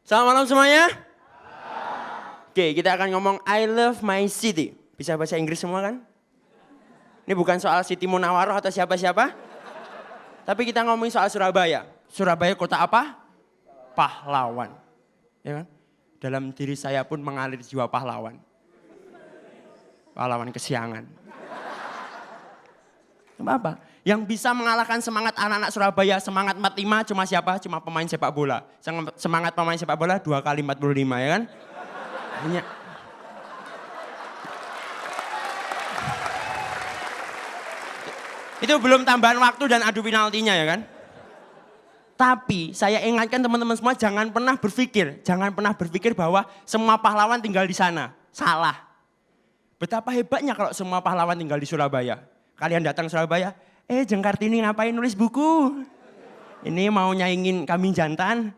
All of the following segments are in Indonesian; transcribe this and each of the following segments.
Selamat malam semuanya. Oke, kita akan ngomong I love my city. Bisa bahasa Inggris semua kan? Ini bukan soal Siti Munawaroh atau siapa-siapa. Tapi kita ngomongin soal Surabaya. Surabaya kota apa? Pahlawan. Ya kan? Dalam diri saya pun mengalir jiwa pahlawan. Pahlawan kesiangan. Apa? Yang bisa mengalahkan semangat anak-anak Surabaya, semangat 45 cuma siapa? Cuma pemain sepak bola. Semangat pemain sepak bola 2 kali 45 ya kan? Hanya. Itu belum tambahan waktu dan adu penaltinya ya kan? Tapi saya ingatkan teman-teman semua jangan pernah berpikir bahwa semua pahlawan tinggal di sana. Salah. Betapa hebatnya kalau semua pahlawan tinggal di Surabaya. Kalian datang Surabaya, Jeng Kartini ngapain nulis buku? Ini mau nyaingin kambing jantan?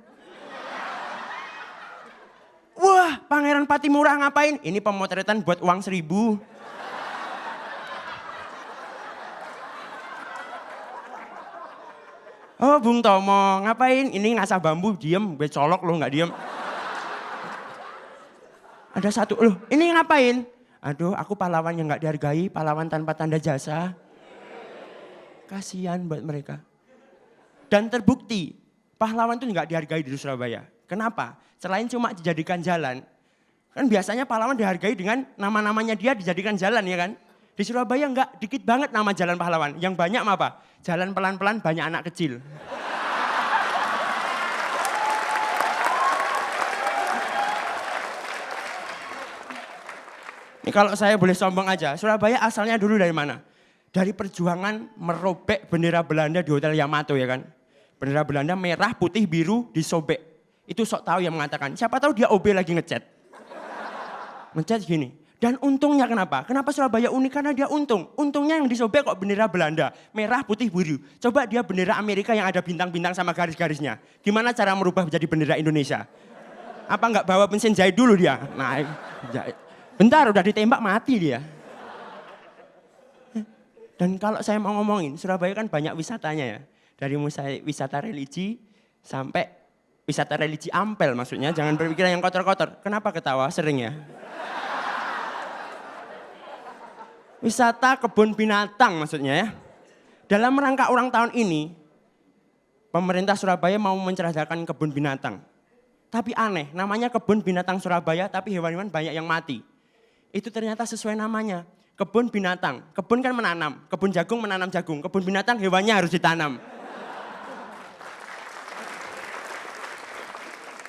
Wah, Pangeran Patimura ngapain? Ini pemotretan buat uang 1.000. Oh, Bung Tomo ngapain? Ini ngasah bambu, diem, gue colok loh nggak diem. Ada satu, loh ini ngapain? Aduh, aku pahlawan yang nggak dihargai, pahlawan tanpa tanda jasa. Kasihan buat mereka. Dan terbukti, pahlawan itu nggak dihargai di Surabaya. Kenapa? Selain cuma dijadikan jalan, kan biasanya pahlawan dihargai dengan nama-namanya dia dijadikan jalan ya kan? Di Surabaya nggak, dikit banget nama jalan pahlawan. Yang banyak apa? Jalan pelan-pelan banyak anak kecil. Ini kalau saya boleh sombong aja, Surabaya asalnya dulu dari mana? Dari perjuangan merobek bendera Belanda di Hotel Yamato ya kan. Bendera Belanda merah, putih, biru disobek. Itu sok tahu yang mengatakan, siapa tahu dia OB lagi ngecat. Ngecat gini. Dan untungnya kenapa? Kenapa Surabaya unik? Karena dia untung. Untungnya yang disobek kok bendera Belanda. Merah, putih, biru. Coba dia bendera Amerika yang ada bintang-bintang sama garis-garisnya. Gimana cara merubah menjadi bendera Indonesia? Apa enggak bawa mesin jahit dulu dia? Nah, jahit. Bentar udah ditembak mati dia. Dan kalau saya mau ngomongin, Surabaya kan banyak wisatanya ya. Dari wisata religi sampai wisata religi Ampel maksudnya. Jangan berpikiran yang kotor-kotor. Kenapa ketawa? Sering ya. Wisata kebun binatang maksudnya ya. Dalam rangka ulang tahun ini, pemerintah Surabaya mau mencerahkan kebun binatang. Tapi aneh, namanya kebun binatang Surabaya tapi hewan-hewan banyak yang mati. Itu ternyata sesuai namanya, kebun binatang. Kebun kan menanam, kebun jagung menanam jagung, kebun binatang hewannya harus ditanam.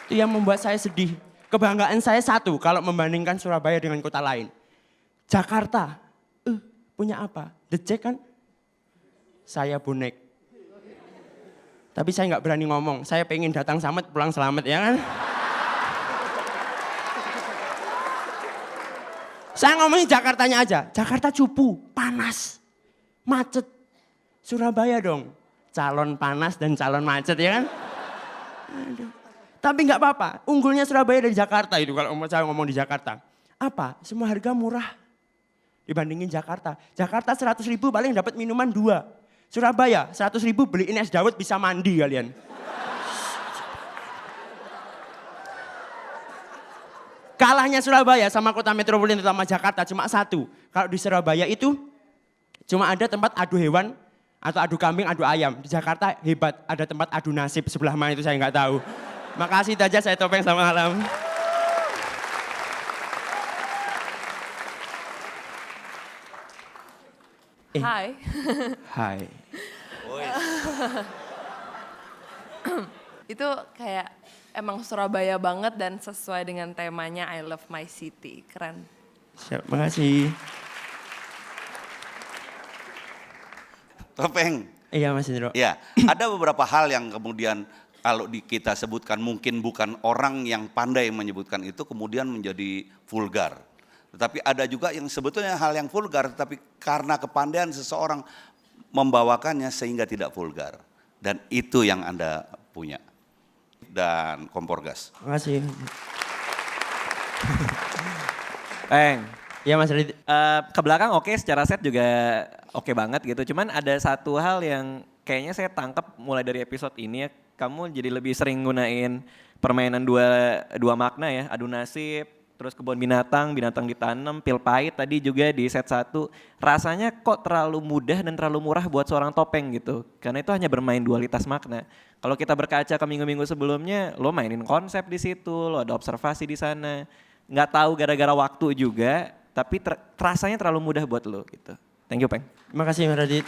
Itu yang membuat saya sedih. Kebanggaan saya satu kalau membandingkan Surabaya dengan kota lain. Jakarta, punya apa? The Jack kan? Saya bonek. Tapi saya nggak berani ngomong, saya pengen datang selamat pulang selamat ya kan? Saya ngomongin Jakartanya aja, Jakarta cupu, panas, macet. Surabaya dong, calon panas dan calon macet ya kan? Aduh. Tapi nggak apa-apa, unggulnya Surabaya dari Jakarta itu kalau saya ngomong di Jakarta. Apa? Semua harga murah dibandingin Jakarta. Jakarta 100.000 paling dapat minuman 2. Surabaya 100.000 beliin es dawet bisa mandi kalian. Kalahnya Surabaya sama kota metropolitan utama Jakarta cuma satu. Kalau di Surabaya itu cuma ada tempat adu hewan atau adu kambing, adu ayam. Di Jakarta hebat, ada tempat adu nasib. Sebelah mana itu saya nggak tahu. Makasih Taja, saya Topeng, selamat malam. Hai. Hai. Itu kayak emang Surabaya banget dan sesuai dengan temanya I love my city. Keren. Siap, makasih. Topeng. Iya Mas Indro. Ya, ada beberapa hal yang kemudian kalau kita sebutkan mungkin bukan orang yang pandai menyebutkan itu kemudian menjadi vulgar. Tetapi ada juga yang sebetulnya hal yang vulgar tetapi karena kepandaian seseorang membawakannya sehingga tidak vulgar. Dan itu yang Anda punya. Dan kompor gas. Makasih. Iya Mas Radit. Ke belakang oke, secara set juga oke banget gitu. Cuman ada satu hal yang kayaknya saya tangkap mulai dari episode ini ya, kamu jadi lebih sering gunain permainan dua makna ya, adu nasib, terus kebun binatang ditanam, pil pahit tadi juga di set 1. Rasanya kok terlalu mudah dan terlalu murah buat seorang topeng gitu. Karena itu hanya bermain dualitas makna. Kalau kita berkaca ke minggu-minggu sebelumnya, lo mainin konsep di situ, lo ada observasi di sana. Nggak tahu gara-gara waktu juga, tapi rasanya terlalu mudah buat lo gitu. Thank you, Peng. Terima kasih Radit.